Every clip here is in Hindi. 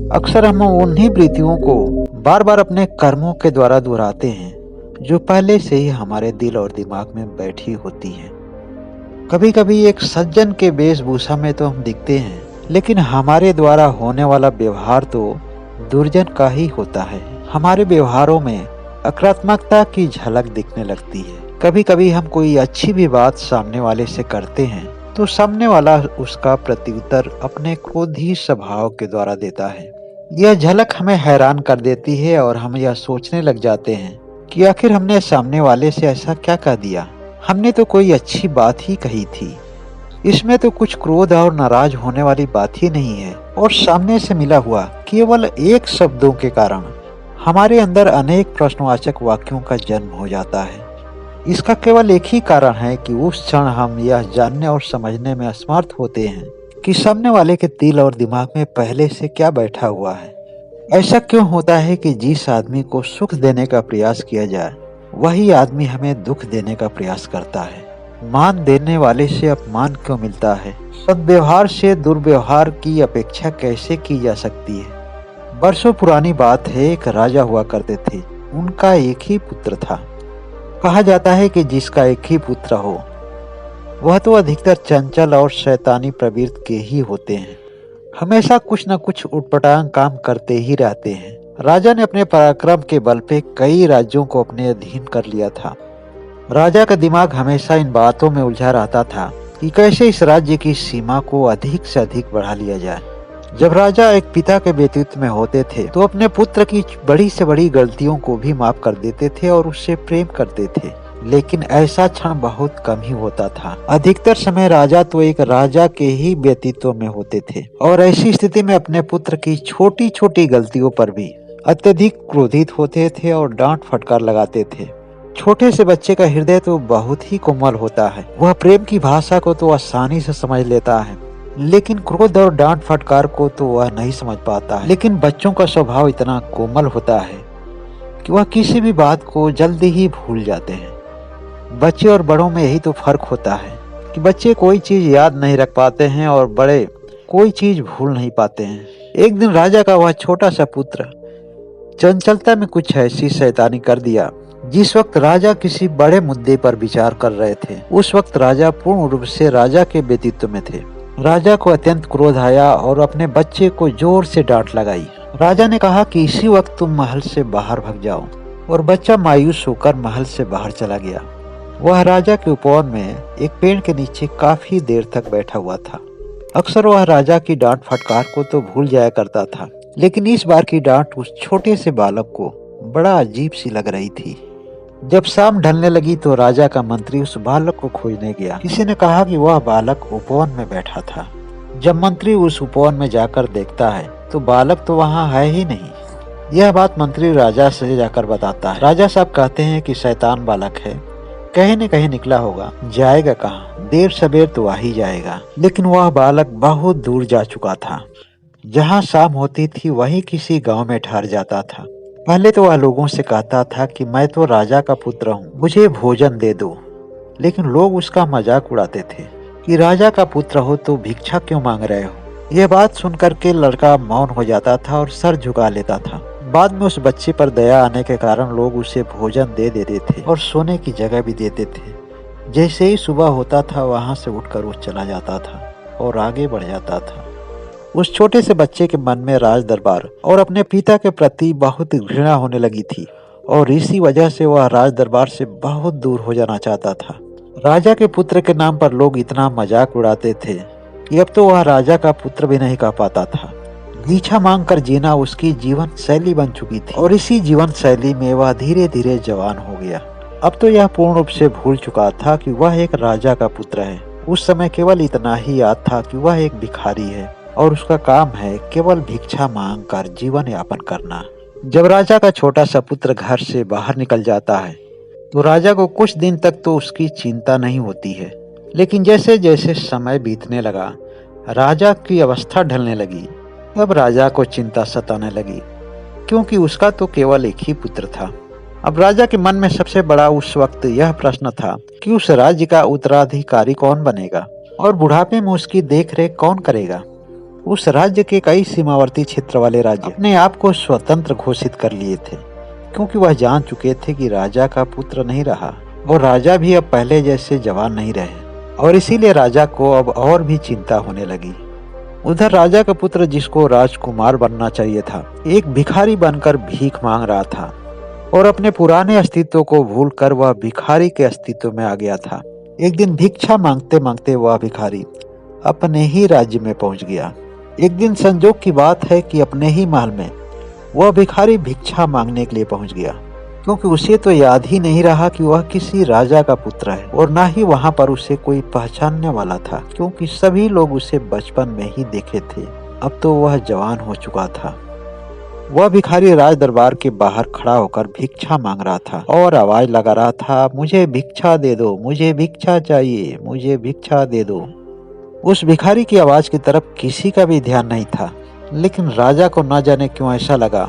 अक्सर हम उन्हीं प्रीतियों को बार बार अपने कर्मों के द्वारा दोहराते हैं जो पहले से ही हमारे दिल और दिमाग में बैठी होती हैं। कभी कभी एक सज्जन के वेशभूषा में तो हम दिखते हैं, लेकिन हमारे द्वारा होने वाला व्यवहार तो दुर्जन का ही होता है। हमारे व्यवहारों में अकरात्मकता की झलक दिखने लगती है। कभी कभी हम कोई अच्छी भी बात सामने वाले से करते हैं तो सामने वाला उसका प्रत्युत्तर अपने क्रोध ही स्वभाव के द्वारा देता है। यह झलक हमें हैरान कर देती है और हम यह सोचने लग जाते हैं कि आखिर हमने सामने वाले से ऐसा क्या कह दिया। हमने तो कोई अच्छी बात ही कही थी, इसमें तो कुछ क्रोध और नाराज होने वाली बात ही नहीं है। और सामने से मिला हुआ केवल एक शब्दों के कारण हमारे अंदर अनेक प्रश्नवाचक वाक्यों का जन्म हो जाता है। इसका केवल एक ही कारण है कि उस क्षण हम यह जानने और समझने में असमर्थ होते हैं कि सामने वाले के दिल और दिमाग में पहले से क्या बैठा हुआ है। ऐसा क्यों होता है कि जिस आदमी को सुख देने का प्रयास किया जाए वही आदमी हमें दुख देने का प्रयास करता है। मान देने वाले से अपमान क्यों मिलता है। सद्व्यवहार से दुर्व्यवहार की अपेक्षा कैसे की जा सकती है। वर्षों पुरानी बात है, एक राजा हुआ करते थे। उनका एक ही पुत्र था। कहा जाता है कि जिसका एक ही पुत्र हो वह तो अधिकतर चंचल और शैतानी प्रवृत्ति के ही होते हैं। हमेशा कुछ न कुछ उटपटांग काम करते ही रहते हैं। राजा ने अपने पराक्रम के बल पे कई राज्यों को अपने अधीन कर लिया था। राजा का दिमाग हमेशा इन बातों में उलझा रहता था कि कैसे इस राज्य की सीमा को अधिक से अधिक बढ़ा लिया जाए। जब राजा एक पिता के व्यतीत में होते थे तो अपने पुत्र की बड़ी से बड़ी गलतियों को भी माफ कर देते थे और उससे प्रेम करते थे। लेकिन ऐसा क्षण बहुत कम ही होता था। अधिकतर समय राजा तो एक राजा के ही व्यतीत्व में होते थे और ऐसी स्थिति में अपने पुत्र की छोटी छोटी गलतियों पर भी अत्यधिक क्रोधित होते थे और डांट फटकार लगाते थे। छोटे से बच्चे का हृदय तो बहुत ही कोमल होता है। वह प्रेम की भाषा को तो आसानी से समझ लेता है, लेकिन क्रोध और डांट फटकार को तो वह नहीं समझ पाता है। लेकिन बच्चों का स्वभाव इतना कोमल होता है कि वह किसी भी बात को जल्दी ही भूल जाते हैं। बच्चे और बड़ों में यही तो फर्क होता है कि बच्चे कोई चीज याद नहीं रख पाते हैं और बड़े कोई चीज भूल नहीं पाते हैं। एक दिन राजा का वह छोटा सा पुत्र चंचलता में कुछ ऐसी शैतानी कर दिया। जिस वक्त राजा किसी बड़े मुद्दे पर विचार कर रहे थे उस वक्त राजा पूर्ण रूप से राजा के व्यतीत्व में थे। राजा को अत्यंत क्रोध आया और अपने बच्चे को जोर से डांट लगाई। राजा ने कहा कि इसी वक्त तुम महल से बाहर भाग जाओ, और बच्चा मायूस होकर महल से बाहर चला गया। वह राजा के उपवन में एक पेड़ के नीचे काफी देर तक बैठा हुआ था। अक्सर वह राजा की डांट फटकार को तो भूल जाया करता था, लेकिन इस बार की डांट उस छोटे से बालक को बड़ा अजीब सी लग रही थी। जब शाम ढलने लगी तो राजा का मंत्री उस बालक को खोजने गया। किसी ने कहा कि वह बालक उपवन में बैठा था। जब मंत्री उस उपवन में जाकर देखता है तो बालक तो वहाँ है ही नहीं। यह बात मंत्री राजा से जाकर बताता है। राजा साहब कहते हैं कि शैतान बालक है, कहीं न कहीं निकला होगा, जाएगा कहाँ, देर सवेर तो आ ही जाएगा। लेकिन वह बालक बहुत दूर जा चुका था। जहाँ शाम होती थी वहीं किसी गांव में ठहर जाता था। पहले तो वह लोगों से कहता था कि मैं तो राजा का पुत्र हूँ, मुझे भोजन दे दो। लेकिन लोग उसका मजाक उड़ाते थे कि राजा का पुत्र हो तो भिक्षा क्यों मांग रहे हो। यह बात सुनकर के लड़का मौन हो जाता था और सर झुका लेता था। बाद में उस बच्चे पर दया आने के कारण लोग उसे भोजन दे देते थे और सोने की जगह भी देते थे। जैसे ही सुबह होता था वहां से उठकर वो चला जाता था और आगे बढ़ जाता था। उस छोटे से बच्चे के मन में राज दरबार और अपने पिता के प्रति बहुत घृणा होने लगी थी और इसी वजह से वह राज दरबार से बहुत दूर हो जाना चाहता था। राजा के पुत्र के नाम पर लोग इतना मजाक उड़ाते थे कि अब तो वह राजा का पुत्र भी नहीं कह पाता था। भिक्षा मांग कर जीना उसकी जीवन शैली बन चुकी थी और इसी जीवन शैली में वह धीरे धीरे जवान हो गया। अब तो यह पूर्ण रूप से भूल चुका था कि वह एक राजा का पुत्र है। उस समय केवल इतना ही याद था कि वह एक भिखारी है और उसका काम है केवल भिक्षा मांग कर जीवन यापन करना। जब राजा का छोटा सा पुत्र घर से बाहर निकल जाता है तो राजा को कुछ दिन तक तो उसकी चिंता नहीं होती है, लेकिन जैसे जैसे समय बीतने लगा राजा की अवस्था ढलने लगी। अब राजा को चिंता सताने लगी, क्योंकि उसका तो केवल एक ही पुत्र था। अब राजा के मन में सबसे बड़ा उस वक्त यह प्रश्न था कि उस राज्य का उत्तराधिकारी कौन बनेगा और बुढ़ापे में उसकी देखरेख कौन करेगा। उस राज्य के कई सीमावर्ती क्षेत्र वाले राज्य अपने आप को स्वतंत्र घोषित कर लिए थे, क्योंकि वह जान चुके थे कि राजा का पुत्र नहीं रहा और राजा भी अब पहले जैसे जवान नहीं रहे, और इसीलिए राजा को अब और भी चिंता होने लगी। उधर राजा का पुत्र, जिसको राजकुमार बनना चाहिए था, एक भिखारी बनकर भीख मांग रहा था और अपने पुराने अस्तित्व को भूलकर वह भिखारी के अस्तित्व में आ गया था। एक दिन भिक्षा मांगते मांगते वह भिखारी अपने ही राज्य में पहुंच गया। एक दिन संजोग की बात है कि अपने ही महल में वह भिखारी भिक्षा मांगने के लिए पहुंच गया, क्योंकि उसे तो याद ही नहीं रहा कि वह किसी राजा का पुत्र है, और ना ही वहां पर उसे कोई पहचानने वाला था, क्योंकि सभी लोग उसे बचपन में ही देखे थे। अब तो वह जवान हो चुका था। वह भिखारी राज दरबार के बाहर खड़ा होकर भिक्षा मांग रहा था और आवाज लगा रहा था, मुझे भिक्षा दे दो, मुझे भिक्षा चाहिए, मुझे भिक्षा दे दो। उस भिखारी की आवाज की तरफ किसी का भी ध्यान नहीं था, लेकिन राजा को न जाने क्यों ऐसा लगा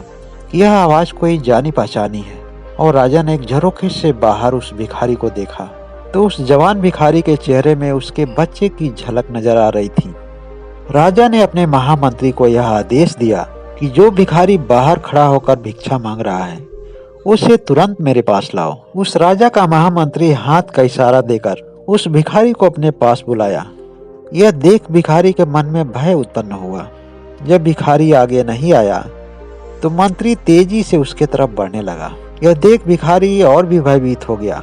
कि यह आवाज कोई जानी पहचानी है, और राजा ने एक झरोखे से बाहर उस भिखारी को देखा तो उस जवान भिखारी के चेहरे में उसके बच्चे की झलक नजर आ रही थी। राजा ने अपने महामंत्री को यह आदेश दिया कि जो भिखारी बाहर खड़ा होकर भिक्षा मांग रहा है, उसे तुरंत मेरे पास लाओ। उस राजा का महामंत्री हाथ का इशारा देकर उस भिखारी को अपने पास बुलाया। यह देख भिखारी के मन में भय उत्पन्न हुआ। जब भिखारी आगे नहीं आया तो मंत्री तेजी से उसके तरफ बढ़ने लगा। यह देख भिखारी और भी भयभीत हो गया।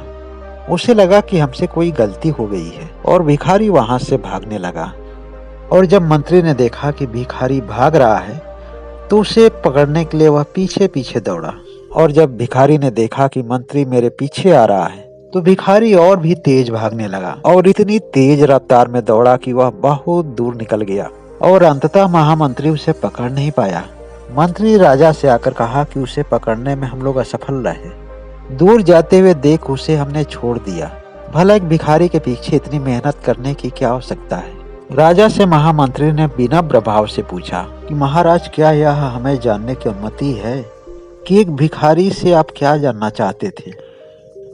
उसे लगा कि हमसे कोई गलती हो गई है, और भिखारी वहां से भागने लगा। और जब मंत्री ने देखा कि भिखारी भाग रहा है तो उसे पकड़ने के लिए वह पीछे पीछे दौड़ा। और जब भिखारी ने देखा कि मंत्री मेरे पीछे आ रहा है तो भिखारी और भी तेज भागने लगा, और इतनी तेज रफ्तार में दौड़ा कि वह बहुत दूर निकल गया, और अंततः महामंत्री उसे पकड़ नहीं पाया। मंत्री राजा से आकर कहा कि उसे पकड़ने में हम लोग असफल रहे। दूर जाते हुए देख उसे हमने छोड़ दिया। भला एक भिखारी के पीछे इतनी मेहनत करने की क्या आवश्यकता है? राजा से महामंत्री ने विनम्र भाव से पूछा कि महाराज, क्या यह हमें जानने की अनुमति है कि एक भिखारी से आप क्या जानना चाहते थे?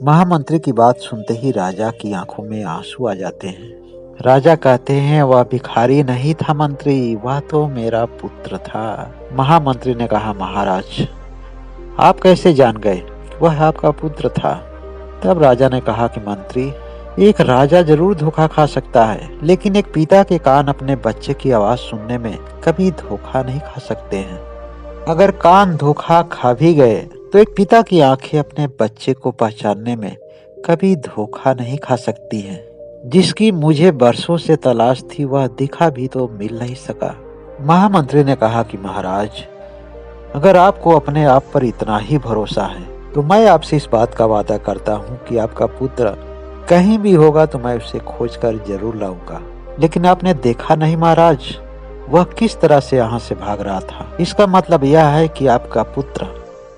महामंत्री की बात सुनते ही राजा की आंखों में आंसू आ जाते हैं। राजा कहते हैं, वह भिखारी नहीं था मंत्री, वह तो मेरा पुत्र था। महामंत्री ने कहा, महाराज आप कैसे जान गए कि वह आपका पुत्र था? तब राजा ने कहा कि मंत्री, एक राजा जरूर धोखा खा सकता है, लेकिन एक पिता के कान अपने बच्चे की आवाज सुनने में कभी धोखा नहीं खा सकते हैं। अगर कान धोखा खा भी गए तो एक पिता की आंखें अपने बच्चे को पहचानने में कभी धोखा नहीं खा सकती हैं। जिसकी मुझे बरसों से तलाश थी वह दिखा भी तो मिल नहीं सका। महामंत्री ने कहा कि महाराज, अगर आपको अपने आप पर इतना ही भरोसा है तो मैं आपसे इस बात का वादा करता हूँ कि आपका पुत्र कहीं भी होगा तो मैं उसे खोज कर जरूर लाऊंगा। लेकिन आपने देखा नहीं महाराज, वह किस तरह से यहाँ से भाग रहा था। इसका मतलब यह है कि आपका पुत्र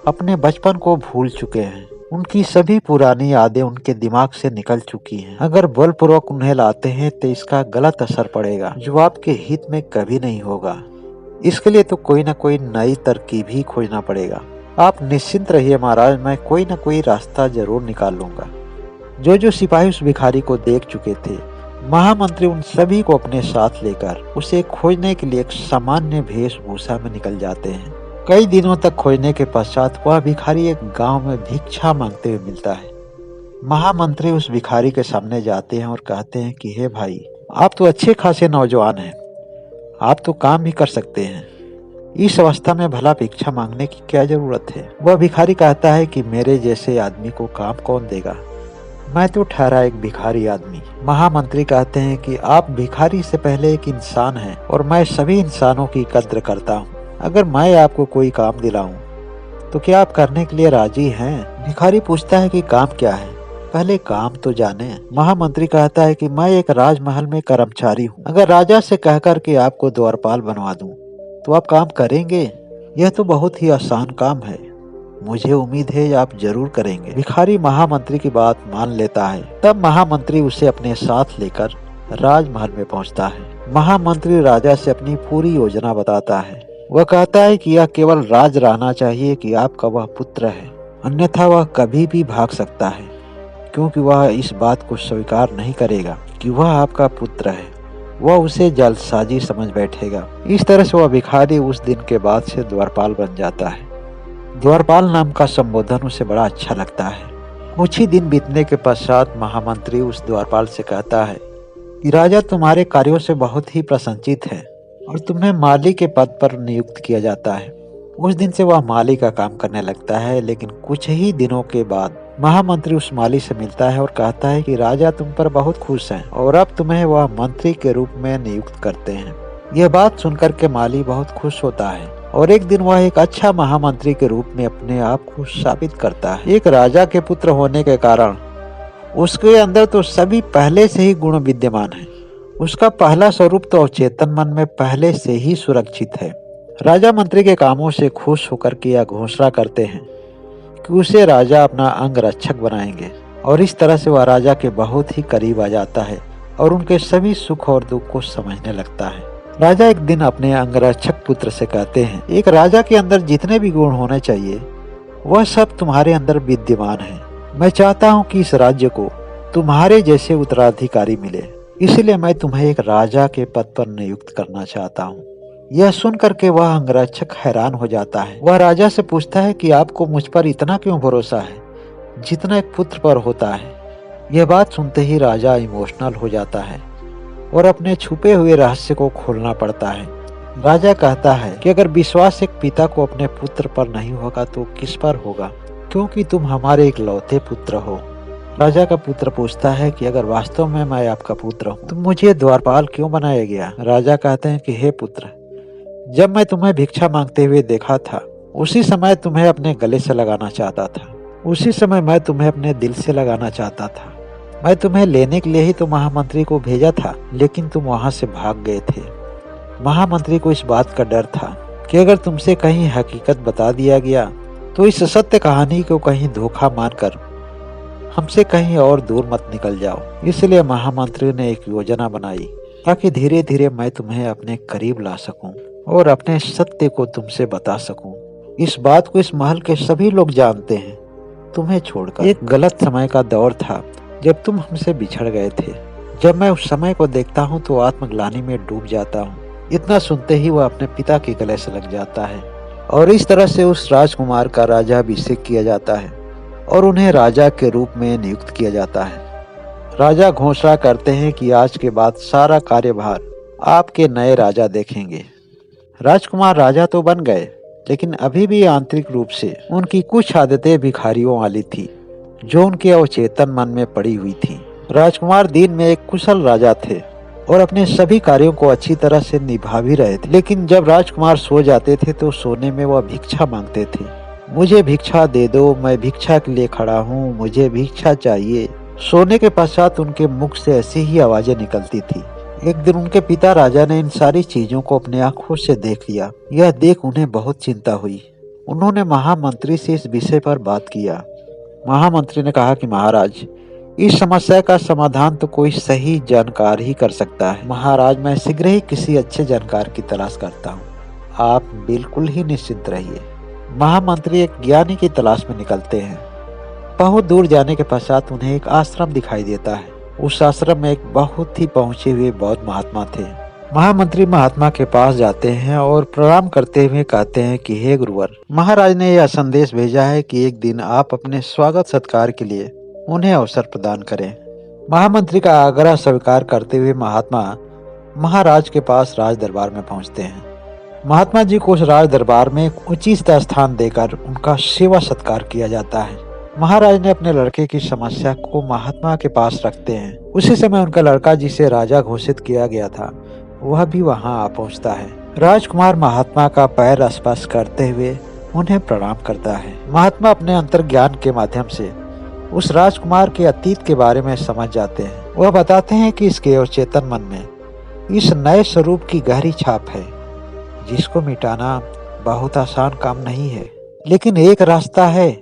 अपने बचपन को भूल चुके हैं। उनकी सभी पुरानी यादें उनके दिमाग से निकल चुकी हैं। अगर बलपूर्वक उन्हें लाते हैं तो इसका गलत असर पड़ेगा, जो आपके हित में कभी नहीं होगा। इसके लिए तो कोई न कोई नई तरकीब ही खोजना पड़ेगा। आप निश्चिंत रहिए महाराज, मैं कोई न कोई रास्ता जरूर निकाल लूंगा। जो सिपाही उस भिखारी को देख चुके थे, महामंत्री उन सभी को अपने साथ लेकर उसे खोजने के लिए एक सामान्य वेशभूषा में निकल जाते हैं। कई दिनों तक खोजने के पश्चात वह भिखारी एक गांव में भिक्षा मांगते हुए मिलता है। महामंत्री उस भिखारी के सामने जाते हैं और कहते हैं कि हे भाई, आप तो अच्छे खासे नौजवान हैं, आप तो काम भी कर सकते हैं। इस अवस्था में भला भिक्षा मांगने की क्या जरूरत है? वह भिखारी कहता है कि मेरे जैसे आदमी को काम कौन देगा, मैं तो ठहरा एक भिखारी आदमी। महामंत्री कहते हैं कि आप भिखारी से पहले एक इंसान हैं और मैं सभी इंसानों की कद्र करता हूँ। अगर मैं आपको कोई काम दिलाऊं तो क्या आप करने के लिए राजी हैं? भिखारी पूछता है कि काम क्या है, पहले काम तो जाने। महामंत्री कहता है कि मैं एक राजमहल में कर्मचारी हूँ, अगर राजा से कहकर के आपको द्वारपाल बनवा दूं तो आप काम करेंगे? यह तो बहुत ही आसान काम है, मुझे उम्मीद है आप जरूर करेंगे। भिखारी महामंत्री की बात मान लेता है। तब महामंत्री उसे अपने साथ लेकर राजमहल में पहुंचता है। महामंत्री राजा से अपनी पूरी योजना बताता है। वह कहता है कि यह केवल राज रहना चाहिए कि आपका वह पुत्र है, अन्यथा वह कभी भी भाग सकता है, क्योंकि वह इस बात को स्वीकार नहीं करेगा कि वह आपका पुत्र है। वह उसे जल्दसाजी समझ बैठेगा। इस तरह से वह भिखारी उस दिन के बाद से द्वारपाल बन जाता है। द्वारपाल नाम का संबोधन उसे बड़ा अच्छा लगता है। कुछ ही दिन बीतने के पश्चात महामंत्री उस द्वारपाल से कहता है कि राजा तुम्हारे कार्यों से बहुत ही प्रसन्नचित है और तुम्हें माली के पद पर नियुक्त किया जाता है। उस दिन से वह माली का काम करने लगता है, लेकिन कुछ ही दिनों के बाद महामंत्री उस माली से मिलता है और कहता है कि राजा तुम पर बहुत खुश हैं और अब तुम्हें वह मंत्री के रूप में नियुक्त करते हैं। यह बात सुनकर के माली बहुत खुश होता है और एक दिन वह एक अच्छा महामंत्री के रूप में अपने आप को साबित करता है। एक राजा के पुत्र होने के कारण उसके अंदर तो सभी पहले से ही गुण विद्यमान है। उसका पहला स्वरूप तो अवचेतन मन में पहले से ही सुरक्षित है। राजा मंत्री के कामों से खुश होकर के यह घोषणा करते हैं कि उसे राजा अपना अंगरक्षक बनाएंगे और इस तरह से वह राजा के बहुत ही करीब आ जाता है और उनके सभी सुख और दुख को समझने लगता है। राजा एक दिन अपने अंगरक्षक पुत्र से कहते हैं, एक राजा के अंदर जितने भी गुण होने चाहिए वह सब तुम्हारे अंदर विद्यमान है। मैं चाहता हूँ कि इस राज्य को तुम्हारे जैसे उत्तराधिकारी मिले, इसलिए मैं तुम्हें एक राजा के पद पर नियुक्त करना चाहता हूँ। यह सुन करके वह अंगरक्षक हैरान हो जाता है। वह राजा से पूछता है कि आपको मुझ पर इतना क्यों भरोसा है जितना एक पुत्र पर होता है। यह बात सुनते ही राजा इमोशनल हो जाता है और अपने छुपे हुए रहस्य को खोलना पड़ता है। राजा कहता है कि अगर विश्वास एक पिता को अपने पुत्र पर नहीं होगा तो किस पर होगा, क्योंकि तुम हमारे इकलौते पुत्र हो। राजा का पुत्र पूछता है कि अगर वास्तव में मैं आपका पुत्र हूँ तो मुझे द्वारपाल क्यों बनाया गया। राजा कहते हैं कि हे पुत्र, जब मैं तुम्हें भिक्षा मांगते हुए देखा था उसी समय तुम्हें अपने गले से लगाना चाहता था, उसी समय मैं तुम्हें अपने दिल से लगाना चाहता था। मैं तुम्हें लेने के लिए ही तो महामंत्री को भेजा था, लेकिन तुम वहां से भाग गए थे। महामंत्री को इस बात का डर था कि अगर तुमसे कहीं हकीकत बता दिया गया तो इस सत्य कहानी को कहीं धोखा मानकर हमसे कहीं और दूर मत निकल जाओ। इसलिए महामंत्री ने एक योजना बनाई ताकि धीरे धीरे मैं तुम्हें अपने करीब ला सकूं और अपने सत्य को तुमसे बता सकूं। इस बात को इस महल के सभी लोग जानते हैं, तुम्हें छोड़कर। एक गलत समय का दौर था जब तुम हमसे बिछड़ गए थे। जब मैं उस समय को देखता हूँ तो आत्मग्लानि में डूब जाता हूँ। इतना सुनते ही वह अपने पिता के गले से लग जाता है और इस तरह से उस राजकुमार का राज्याभिषेक किया जाता है और उन्हें राजा के रूप में नियुक्त किया जाता है। राजा घोषणा करते हैं कि आज के बाद सारा कार्यभार आपके नए राजा देखेंगे। राजकुमार राजा तो बन गए, लेकिन अभी भी आंतरिक रूप से उनकी कुछ आदतें भिखारियों वाली थी जो उनके अवचेतन मन में पड़ी हुई थी। राजकुमार दिन में एक कुशल राजा थे और अपने सभी कार्यों को अच्छी तरह से निभा भी रहे थे, लेकिन जब राजकुमार सो जाते थे तो सोने में वह भिक्षा मांगते थे। मुझे भिक्षा दे दो, मैं भिक्षा के लिए खड़ा हूँ, मुझे भिक्षा चाहिए। सोने के पश्चात उनके मुख से ऐसी ही आवाजें निकलती थी। एक दिन उनके पिता राजा ने इन सारी चीजों को अपने आंखों से देख लिया। यह देख उन्हें बहुत चिंता हुई। उन्होंने महामंत्री से इस विषय पर बात किया। महामंत्री ने कहा कि महाराज, इस समस्या का समाधान तो कोई सही जानकार ही कर सकता है। महाराज, मैं शीघ्र ही किसी अच्छे जानकार की तलाश करता हूँ, आप बिल्कुल ही निश्चिंत रहिए। महामंत्री एक ज्ञानी की तलाश में निकलते हैं। बहुत दूर जाने के पश्चात उन्हें एक आश्रम दिखाई देता है। उस आश्रम में एक बहुत ही पहुंचे हुए बौद्ध महात्मा थे। महामंत्री महात्मा के पास जाते हैं और प्रणाम करते हुए कहते हैं कि हे गुरुवर, महाराज ने यह संदेश भेजा है कि एक दिन आप अपने स्वागत सत्कार के लिए उन्हें अवसर प्रदान करें। महामंत्री का आग्रह स्वीकार करते हुए महात्मा महाराज के पास राज दरबार में पहुंचते हैं। महात्मा जी को उस राज दरबार में उचित स्थान देकर उनका सेवा सत्कार किया जाता है। महाराज ने अपने लड़के की समस्या को महात्मा के पास रखते हैं। उसी समय उनका लड़का, जिसे राजा घोषित किया गया था, वह भी वहां आ पहुंचता है। राजकुमार महात्मा का पैर स्पर्श करते हुए उन्हें प्रणाम करता है। महात्मा अपने अंतर्ज्ञान के माध्यम से उस राजकुमार के अतीत के बारे में समझ जाते हैं। वह बताते हैं कि इसके अवचेतन मन में इस नए स्वरूप की गहरी छाप है, जिसको मिटाना बहुत आसान काम नहीं है, लेकिन एक रास्ता है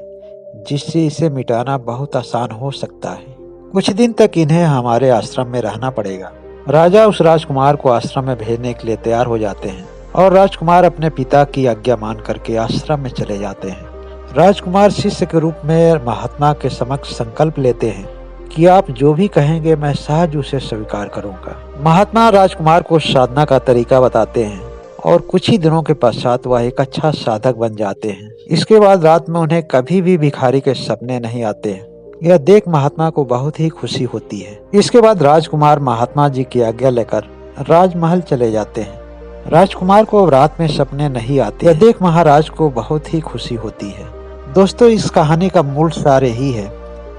जिससे इसे मिटाना बहुत आसान हो सकता है। कुछ दिन तक इन्हें हमारे आश्रम में रहना पड़ेगा। राजा उस राजकुमार को आश्रम में भेजने के लिए तैयार हो जाते हैं और राजकुमार अपने पिता की आज्ञा मान करके आश्रम में चले जाते हैं। राजकुमार शिष्य के रूप में महात्मा के समक्ष संकल्प लेते हैं कि आप जो भी कहेंगे मैं सहज उसे स्वीकार करूंगा। महात्मा राजकुमार को साधना का तरीका बताते हैं और कुछ ही दिनों के पश्चात वह एक अच्छा साधक बन जाते हैं। इसके बाद रात में उन्हें कभी भी भिखारी के सपने नहीं आते हैं। यह देख महात्मा को बहुत ही खुशी होती है। इसके बाद राजकुमार महात्मा जी की आज्ञा लेकर राजमहल चले जाते हैं। राजकुमार को रात में सपने नहीं आते। यह देख महाराज को बहुत ही खुशी होती है। दोस्तों, इस कहानी का मूल सार यही है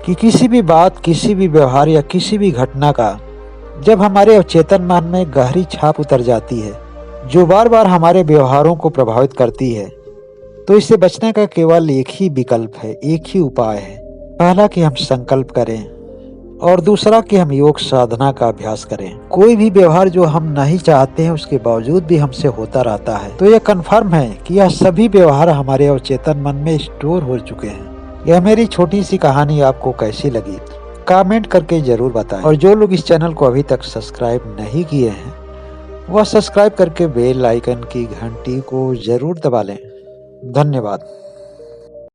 कि किसी भी बात, किसी भी व्यवहार या किसी भी घटना का जब हमारे अवचेतन मन में गहरी छाप उतर जाती है, जो बार बार हमारे व्यवहारों को प्रभावित करती है, तो इससे बचने का केवल एक ही विकल्प है, एक ही उपाय है। पहला कि हम संकल्प करें और दूसरा कि हम योग साधना का अभ्यास करें। कोई भी व्यवहार जो हम नहीं चाहते हैं उसके बावजूद भी हमसे होता रहता है, तो यह कन्फर्म है कि यह सभी व्यवहार हमारे अवचेतन मन में स्टोर हो चुके हैं। यह मेरी छोटी सी कहानी आपको कैसी लगी कमेंट करके जरूर बताएं। और जो लोग इस चैनल को अभी तक सब्सक्राइब नहीं किए हैं वह सब्सक्राइब करके बेल आइकन की घंटी को जरूर दबा लें। धन्यवाद।